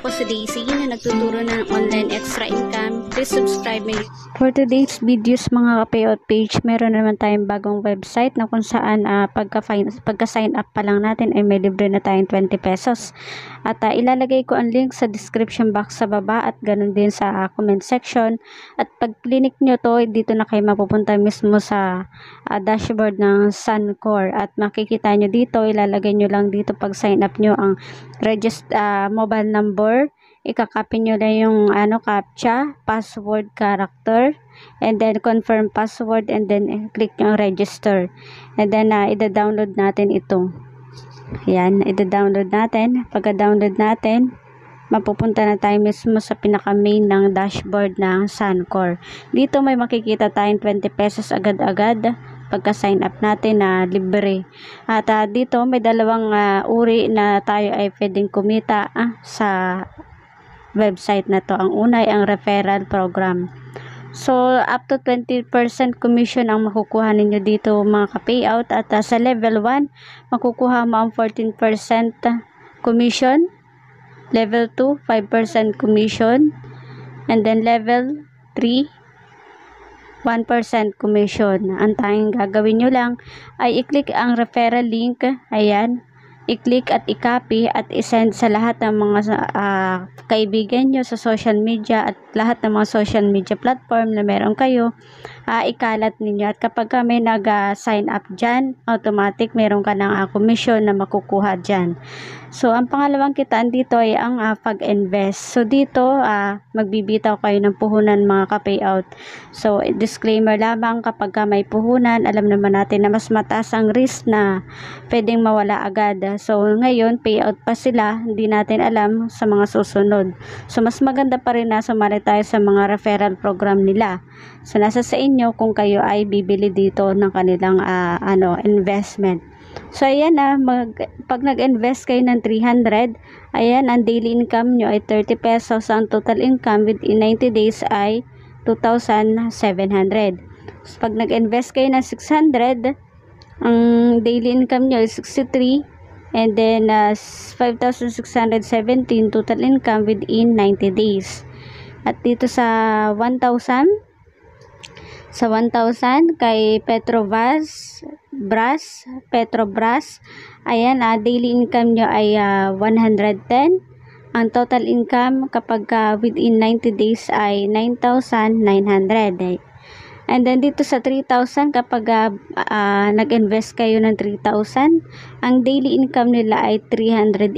Ako si Daisy na nagtuturo ng online extra income. Please subscribe me. For today's videos mga ka-payout page, meron naman tayong bagong website na kung saan pagka-sign up pa lang natin ay may libre na tayong 20 pesos. At ilalagay ko ang link sa description box sa baba at ganun din sa comment section. At pag click nyo to, dito na kayo mapupunta mismo sa dashboard ng Suncor. At makikita nyo dito, ilalagay nyo lang dito pag sign up nyo ang mobile number. Ikakopy nyo lang yung captcha, password, character, and then confirm password, and then click nyo register. And then ida-download natin ito. Yan, ida-download natin. Pagka-download natin, mapupunta na tayo mismo sa pinaka-main ng dashboard ng Suncor. Dito may makikita tayong 20 pesos agad-agad pagka-sign up natin na libre. At dito may dalawang uri na tayo ay pwedeng kumita sa website na to. Ang una ay ang referral program. So, up to 20% commission ang makukuha ninyo dito mga ka-payout. At sa level 1, makukuha mo ang 14% commission. Level 2, 5% commission. And then level 3, 1% commission. Ang tanging gagawin nyo lang ay i-click ang referral link. Ayan. I-click at i-copy at i-send sa lahat ng mga kaibigan nyo sa social media at lahat ng mga social media platform na meron kayo. Ikalat ninyo. At kapag may nag-sign up dyan, automatic meron ka ng commission na makukuha dyan. So, ang pangalawang kitaan dito ay ang pag-invest. So, dito, magbibitaw kayo ng puhunan mga ka-payout. So, disclaimer lamang, kapag may puhunan, alam naman natin na mas mataas ang risk na pwedeng mawala agad. So, ngayon, payout pa sila, hindi natin alam sa mga susunod. So, mas maganda pa rin na sumali tayo sa mga referral program nila. So, nasa sa inyo kung kayo ay bibili dito ng kanilang investment. So, ayan pag nag-invest kayo ng 300, ayan, ang daily income nyo ay 30 pesos. Ang total income within 90 days ay 2,700. So, pag nag-invest kayo ng 600, ang daily income nyo ay 63. And then, 5,617 total income within 90 days. At dito sa 1,000, kay Petrobras, ayan, daily income nyo ay 110. Ang total income kapag within 90 days ay 9,900. And then dito sa 3,000, kapag nag-invest kayo ng 3,000, ang daily income nila ay 380.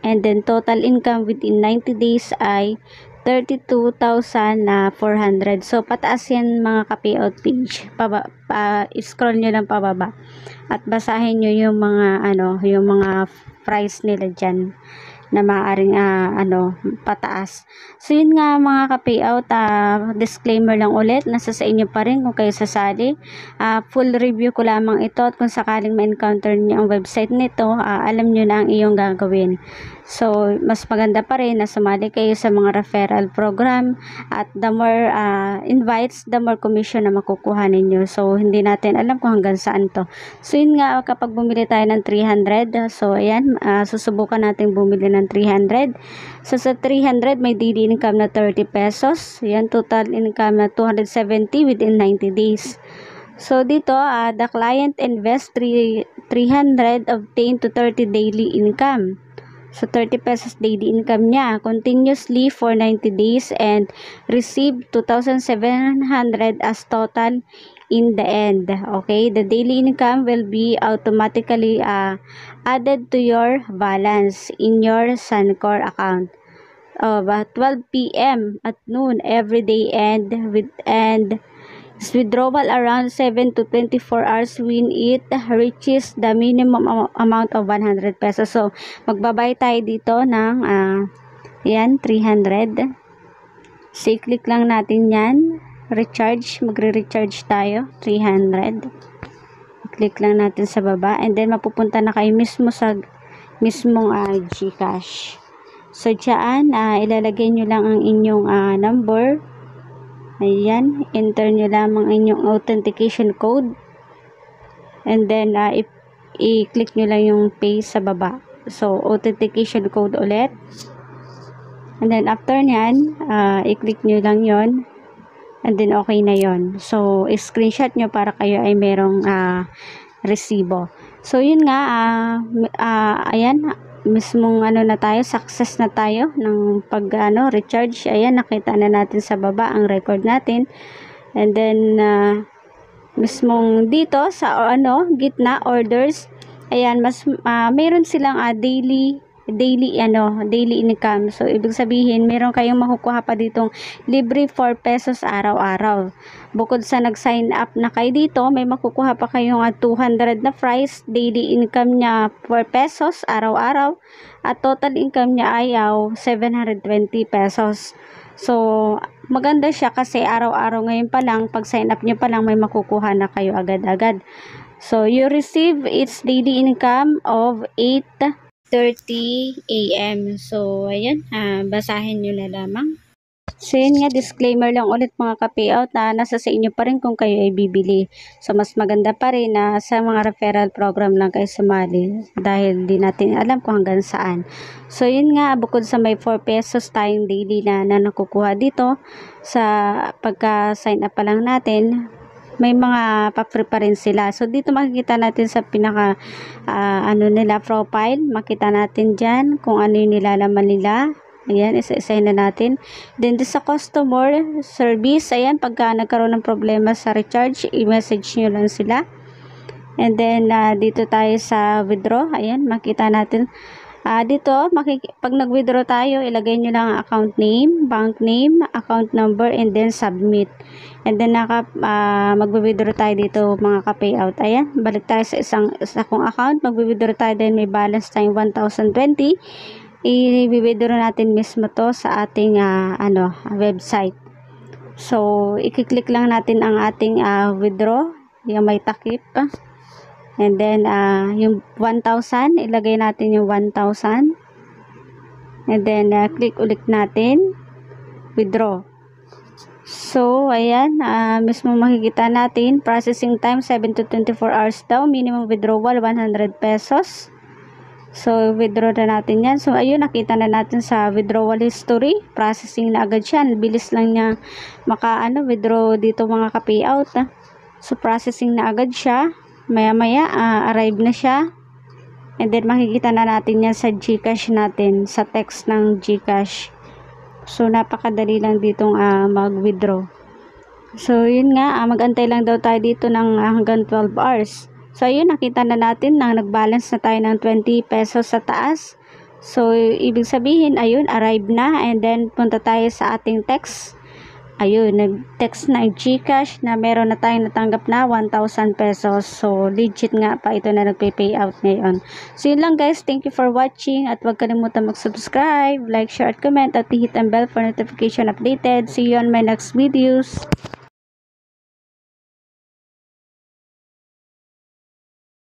And then total income within 90 days ay 32,400. So, pataas yan mga ka-payout page. Scroll nyo lang pababa. At basahin nyo yung mga price nila dyan na maaaring pataas. So, yun nga mga ka-payout, disclaimer lang ulit, nasa sa inyo pa rin kung kayo sasali. Full review ko lamang ito at kung sakaling ma-encounter nyo ang website nito, alam nyo na ang iyong gagawin. So, mas maganda pa rin na sumali kayo sa mga referral program at the more invites, the more commission na makukuha ninyo. So, hindi natin alam kung hanggang saan to. So, yun nga, kapag bumili tayo ng 300, so, ayan, susubukan natin bumili ng 300. So, sa 300, may daily income na 30 pesos. Ayan, total income na 270 within 90 days. So, dito, the client invests 300 obtain to 30 daily income. So, 30 pesos daily income niya continuously for 90 days and receive 2,700 as total in the end. Okay, the daily income will be automatically added to your balance in your Suncor account. 12 p.m. at noon every day and withdrawal around 7 to 24 hours when it reaches the minimum amount of 100 pesos. So, magbabay tayo dito ng yan, 300. So, i-click lang natin yan. Recharge. Magre-recharge tayo. 300. I-click lang natin sa baba. And then, mapupunta na kayo mismo sa mismong GCash. So, dyan, ilalagay nyo lang ang inyong number. Ayan, enter nyo lamang inyong authentication code. And then, i-click nyo lang yung pay sa baba. So, authentication code ulit. And then after nyan, i-click nyo lang yon. And then okay na yon. So screenshot nyo para kayo ay merong resibo. So yun nga, ayan, mismong na tayo, success na tayo ng pag recharge. Ayan, nakita na natin sa baba ang record natin. And then mismong dito sa gitna orders, ayan, meron silang daily income. So ibig sabihin meron kayong makukuha pa ditong libre 4 pesos araw-araw. Bukod sa nag-sign up na kayo dito, may makukuha pa kayong 200 na fries. Daily income niya 4 pesos araw-araw at total income niya ay 720 pesos. So maganda siya kasi araw-araw ngayon pa lang, pag sign up niyo pa lang, may makukuha na kayo agad-agad. So you receive its daily income of 8:30 AM. So, ayan, basahin nyo na lamang. So, yun nga, disclaimer lang ulit mga ka-payout na nasa sa inyo pa rin kung kayo ay bibili. So, mas maganda pa rin na sa mga referral program lang kayo sumali dahil di natin alam kung hanggang saan. So, yun nga, bukod sa may 4 pesos tayong daily na nakukuha dito sa pagka-sign up pa lang natin, may mga pa-free pa rin sila. So dito makikita natin sa pinaka nila profile, makita natin diyan kung ano yung nilalaman nila. Ayan, isa-isa na natin. Then sa customer service, ayan, pagka nagkaroon ng problema sa recharge, i-message nyo lang sila. And then dito tayo sa withdraw, ayan, makita natin dito, pag nag-withdraw tayo, ilagay nyo lang ang account name, bank name, account number, and then submit. And then mag-withdraw tayo dito mga ka-payout. Ayan, balik tayo sa kong account, mag-withdraw tayo din, may balance tayong 1,020. I-withdraw natin mismo to sa ating website. So, i-click lang natin ang ating withdraw, yung may takip. And then, yung 1,000, ilagay natin yung 1,000. And then, click ulit natin, withdraw. So, ayan, mismo makikita natin, processing time, 7 to 24 hours daw, minimum withdrawal, 100 pesos. So, withdraw na natin yan. So, ayun, nakita na natin sa withdrawal history, processing na agad siya. Bilis lang niya withdraw dito mga ka-payout. So, processing na agad siya. Maya-maya, arrive na siya. And then, makikita na natin yan sa GCash natin, sa text ng GCash. So, napakadali lang ditong mag-withdraw. So, yun nga, mag-antay lang daw tayo dito ng hanggang 12 hours. So, yun, nakita na natin na nag-balance na tayo ng 20 pesos sa taas. So, ibig sabihin, ayun, arrive na. And then, punta tayo sa ating text. Ayun, nag-text na GCash na meron na tayong natanggap na 1,000 pesos. So, legit nga pa ito na nagpe-payout ngayon. So, yun lang guys. Thank you for watching. At huwag kalimutan mag-subscribe, like, share, at comment. At hit ang bell for notification updated. See you on my next videos.